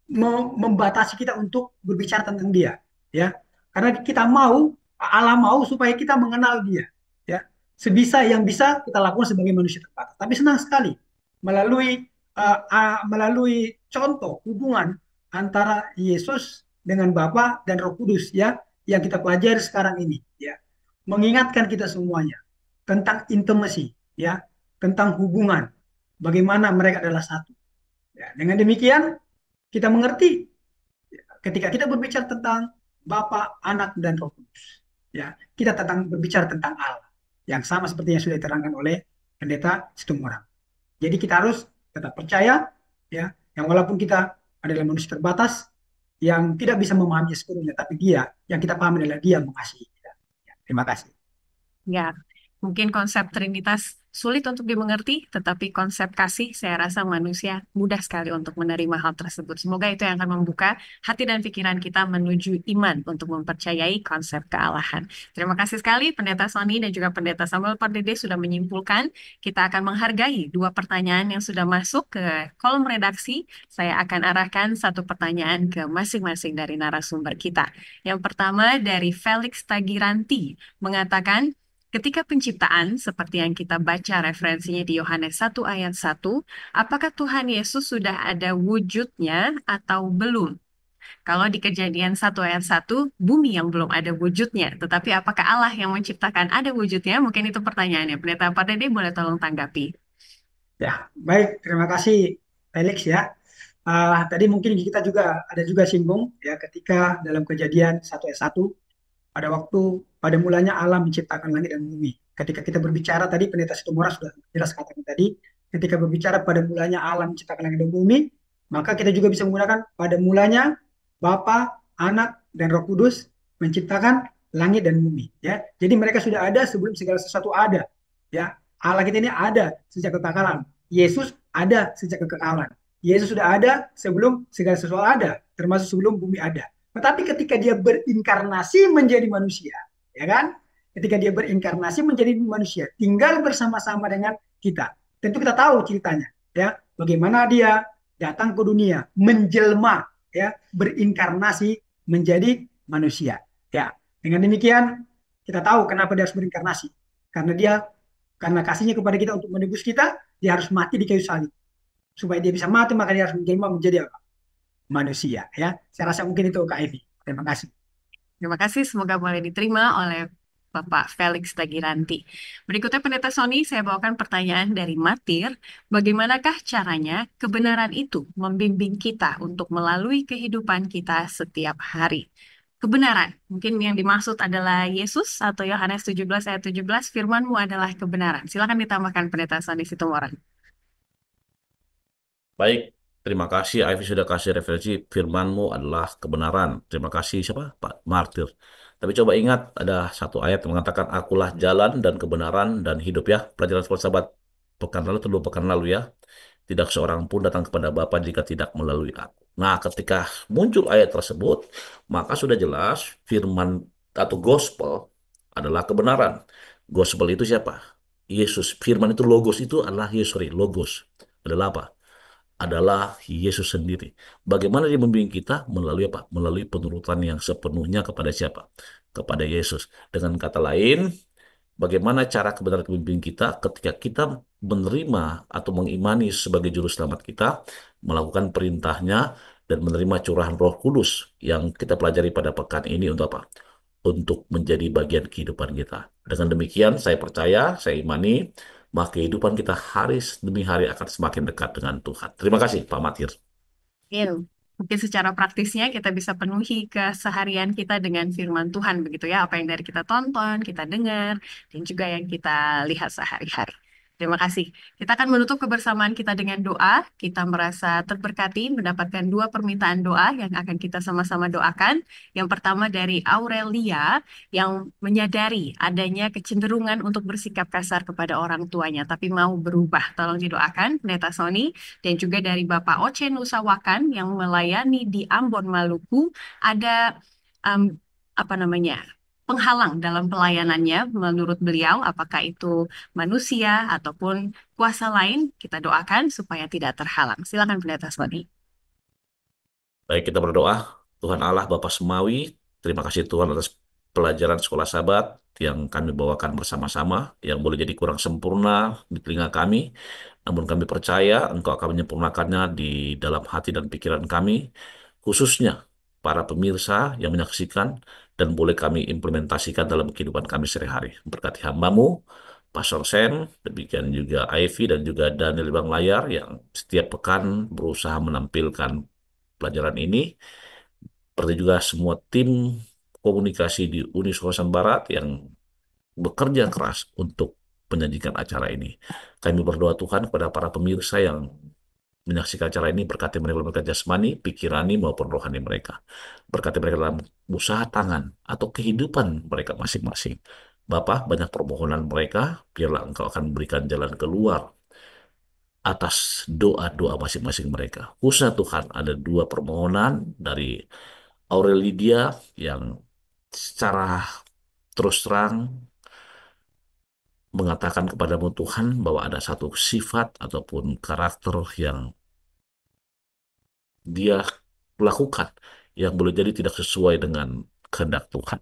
Speaker 3: membatasi kita untuk berbicara tentang Dia, ya. Karena kita mau, Allah mau supaya kita mengenal Dia, ya. Sebisa yang bisa kita lakukan sebagai manusia terbatas. Tapi senang sekali melalui melalui contoh hubungan antara Yesus dengan Bapa dan Roh Kudus, ya, yang kita pelajari sekarang ini, ya. Mengingatkan kita semuanya tentang intimacy, ya, tentang hubungan, bagaimana mereka adalah satu. Ya, dengan demikian kita mengerti ketika kita berbicara tentang Bapa, Anak, dan Roh Kudus. Ya, kita berbicara tentang Allah yang sama seperti yang sudah diterangkan oleh Pendeta Situmorang. Jadi kita harus tetap percaya, ya, yang walaupun kita adalah manusia terbatas yang tidak bisa memahami sepenuhnya, tapi Dia yang kita pahami adalah Dia mengasihi kita. Ya, terima kasih.
Speaker 1: Ya, mungkin konsep Trinitas sulit untuk dimengerti, tetapi konsep kasih saya rasa manusia mudah sekali untuk menerima hal tersebut. Semoga itu yang akan membuka hati dan pikiran kita menuju iman untuk mempercayai konsep kealahan. Terima kasih sekali Pendeta Sony dan juga Pendeta Samuel Pardede sudah menyimpulkan. Kita akan menghargai dua pertanyaan yang sudah masuk ke kolom redaksi. Saya akan arahkan satu pertanyaan ke masing-masing dari narasumber kita. Yang pertama dari Felix Tagiranti mengatakan, ketika penciptaan, seperti yang kita baca referensinya di Yohanes 1 ayat 1, apakah Tuhan Yesus sudah ada wujudnya atau belum? Kalau di Kejadian 1 ayat 1, bumi yang belum ada wujudnya. Tetapi apakah Allah yang menciptakan ada wujudnya? Mungkin itu pertanyaannya. Pendeta Pardede boleh tolong tanggapi.
Speaker 3: Ya, baik. Terima kasih Felix ya. Tadi mungkin kita juga ada juga singgung ya ketika dalam Kejadian 1 ayat 1 pada mulanya Allah menciptakan langit dan bumi. Ketika kita berbicara tadi Pendeta Situmorang sudah jelas katakan tadi, ketika berbicara pada mulanya Allah menciptakan langit dan bumi, maka kita juga bisa menggunakan pada mulanya Bapa, Anak, dan Roh Kudus menciptakan langit dan bumi, ya. Jadi mereka sudah ada sebelum segala sesuatu ada, ya. Allah kita ini ada sejak kekekalan. Yesus ada sejak kekekalan. Yesus sudah ada sebelum segala sesuatu ada, termasuk sebelum bumi ada. Tetapi ketika dia berinkarnasi menjadi manusia, ya kan? Ketika dia berinkarnasi menjadi manusia, tinggal bersama-sama dengan kita. Tentu kita tahu ceritanya, ya. Bagaimana dia datang ke dunia, menjelma, ya, berinkarnasi menjadi manusia. Ya, dengan demikian kita tahu kenapa dia harus berinkarnasi. Karena kasihnya kepada kita untuk menebus kita, dia harus mati di kayu salib. Supaya dia bisa mati, maka dia harus menjelma menjadi apa? Manusia, ya. Saya rasa mungkin itu Kak Evi. Terima kasih.
Speaker 1: Terima kasih, semoga boleh diterima oleh Bapak Felix Tagiranti. Berikutnya Pendeta Sony, saya bawakan pertanyaan dari Matir. Bagaimanakah caranya kebenaran itu membimbing kita untuk melalui kehidupan kita setiap hari? Kebenaran, mungkin yang dimaksud adalah Yesus atau Yohanes 17 ayat 17, firman-Mu adalah kebenaran. Silakan ditambahkan Pendeta Sony Situmorang.
Speaker 2: Baik, terima kasih Ivy sudah kasih referensi firman-Mu adalah kebenaran. Terima kasih siapa? Pak Martir. Tapi coba ingat ada satu ayat yang mengatakan akulah jalan dan kebenaran dan hidup ya. Pelajaran filsafat pekan lalu atau 2 pekan lalu ya. Tidak seorang pun datang kepada Bapa jika tidak melalui aku. Nah, ketika muncul ayat tersebut, maka sudah jelas firman atau gospel adalah kebenaran. Gospel itu siapa? Yesus. Firman itu logos itu adalah Yesus, logos. Adalah apa? Adalah Yesus sendiri. Bagaimana dia membimbing kita? Melalui apa? Melalui penurutan yang sepenuhnya kepada siapa? Kepada Yesus. Dengan kata lain, bagaimana cara kebenaran pembimbing kita ketika kita menerima atau mengimani sebagai juru selamat kita, melakukan perintahnya, dan menerima curahan Roh Kudus yang kita pelajari pada pekan ini untuk apa? Untuk menjadi bagian kehidupan kita. Dengan demikian, saya percaya, saya imani, maka kehidupan kita hari demi hari akan semakin dekat dengan Tuhan. Terima kasih, Pak Matir.
Speaker 1: Mungkin secara praktisnya kita bisa penuhi keseharian kita dengan firman Tuhan begitu ya, apa yang dari kita tonton, kita dengar, dan juga yang kita lihat sehari-hari. Terima kasih. Kita akan menutup kebersamaan kita dengan doa. Kita merasa terberkati mendapatkan 2 permintaan doa yang akan kita sama-sama doakan. Yang pertama dari Aurelia yang menyadari adanya kecenderungan untuk bersikap kasar kepada orang tuanya, tapi mau berubah. Tolong didoakan, Pendeta Sony. Dan juga dari Bapak Oce Nusawakan yang melayani di Ambon, Maluku, ada penghalang dalam pelayanannya menurut beliau, apakah itu manusia ataupun kuasa lain, kita doakan supaya tidak terhalang. Silakan Pendeta Sony.
Speaker 2: Baik, kita berdoa. Tuhan Allah Bapa Semawi, terima kasih Tuhan atas pelajaran sekolah Sabat yang kami bawakan bersama-sama, yang boleh jadi kurang sempurna di telinga kami, namun kami percaya Engkau akan menyempurnakannya di dalam hati dan pikiran kami, khususnya para pemirsa yang menyaksikan dan boleh kami implementasikan dalam kehidupan kami sehari-hari. Berkati hamba-Mu, Pastor Sen, demikian juga Ivy dan juga Daniel Bang Layar yang setiap pekan berusaha menampilkan pelajaran ini, seperti juga semua tim komunikasi di Uni Sulawesi Barat yang bekerja keras untuk menyajikan acara ini. Kami berdoa Tuhan kepada para pemirsa yang menyaksikan acara ini, berkati mereka berkat jasmani, pikirani maupun rohani mereka. Berkati mereka dalam usaha tangan atau kehidupan mereka masing-masing. Bapa, banyak permohonan mereka, biarlah Engkau akan memberikan jalan keluar atas doa-doa masing-masing mereka. Khususnya Tuhan, ada 2 permohonan dari Aurelia yang secara terus terang mengatakan kepadamu Tuhan bahwa ada satu sifat ataupun karakter yang dia lakukan yang boleh jadi tidak sesuai dengan kehendak Tuhan.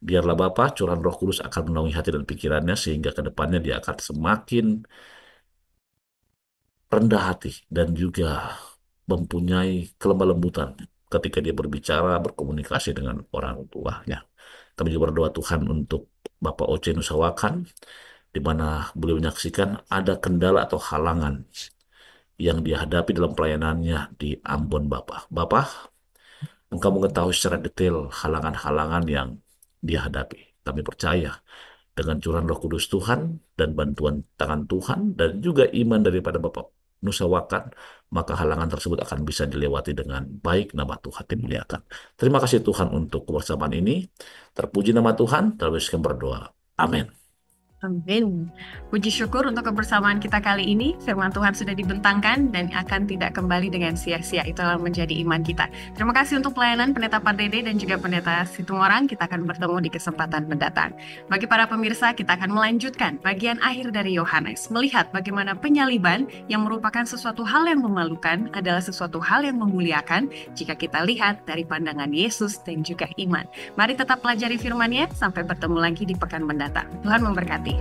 Speaker 2: Biarlah Bapa, curahan Roh Kudus akan menaungi hati dan pikirannya sehingga ke depannya dia akan semakin rendah hati dan juga mempunyai kelemah lembutan ketika dia berbicara, berkomunikasi dengan orang tuanya. Kami juga berdoa Tuhan untuk Bapak Oce Nusawakan, di mana beliau menyaksikan ada kendala atau halangan yang dia hadapi dalam pelayanannya di Ambon Bapak. Bapak, Engkau mengetahui secara detail halangan-halangan yang dia hadapi. Kami percaya dengan curahan Roh Kudus Tuhan dan bantuan tangan Tuhan dan juga iman daripada Bapak Nusawakan, maka halangan tersebut akan bisa dilewati dengan baik. Nama Tuhan dimuliakan. Terima kasih Tuhan untuk kebersamaan ini. Terpuji nama Tuhan, teruskan berdoa. Amin.
Speaker 1: Amin. Puji syukur untuk kebersamaan kita kali ini. Firman Tuhan sudah dibentangkan dan akan tidak kembali dengan sia-sia. Itulah menjadi iman kita. Terima kasih untuk pelayanan Pendeta Pardede dan juga Pendeta Situmorang. Kita akan bertemu di kesempatan mendatang. Bagi para pemirsa, kita akan melanjutkan bagian akhir dari Yohanes. Melihat bagaimana penyaliban yang merupakan sesuatu hal yang memalukan adalah sesuatu hal yang memuliakan jika kita lihat dari pandangan Yesus dan juga iman. Mari tetap pelajari firman-Nya. Sampai bertemu lagi di pekan mendatang. Tuhan memberkati.